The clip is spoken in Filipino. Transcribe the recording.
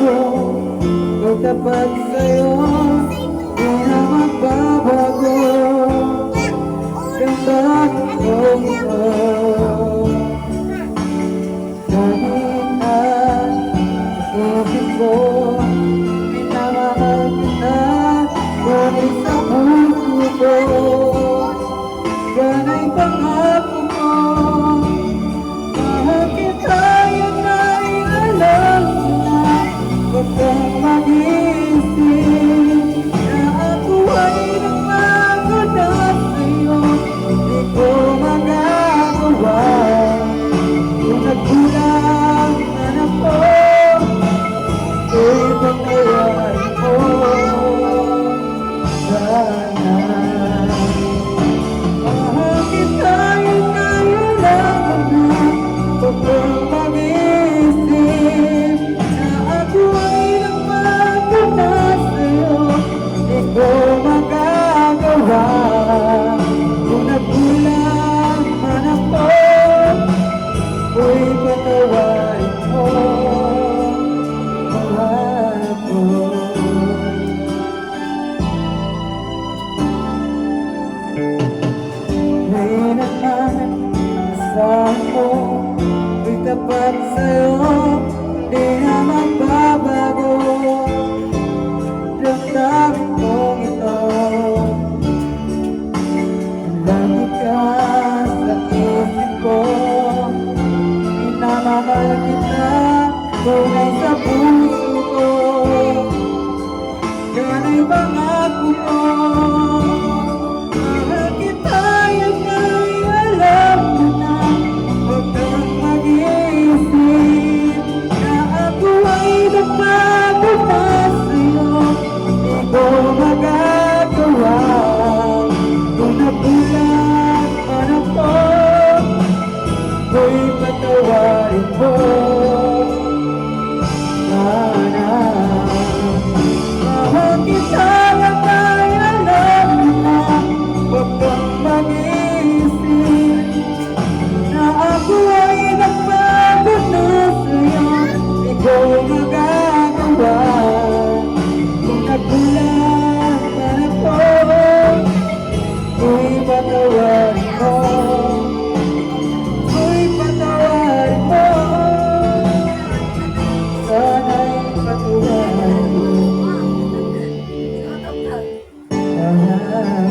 ako ay tapat sa'yo, di na magbabago. Damdamin ko ito, kahit ang isip ko minamahal kita, ngunit sa puso ko yan ay pangako ko. Mahal kita, yan ay alam mo na. Huwag kang mag-iisip na ako ay nagbago na sa'yo. Di ko magagawa kung nagkulang man ako, ako'y pagkawain mo sana. Mahal kita, yun ay alam mo na. Huwag kang mag-iisip na ako ay nagbago na sa'yo. Di ko magagawa kung nagkulang man ako, ako'y patawarin mo, mahal ko. Ngayon naman, asahan mo ay tapat sa'yo, di na magbabago. Damdamin kong ito, lagi ka sa isip ko, minamahal kita, tunay sa puso ko, yan ay pangako ko. Mahal kita, yan ay alam mo na. Huwag kang mag-iisip na ako ay nagbago na sa'yo. Di ko magagawa kung nagkulang man ako, ako'y patawarin mo sana. Mahal kita, yan ay alam mo na. Huwag kang mag-iisip na ako ay nagbago na sa'yo. Di ko magagawa kung nagkulang man ako, ako'y patawarin mo, ako'y patawarin mo, sana'y patawarin mo, mahal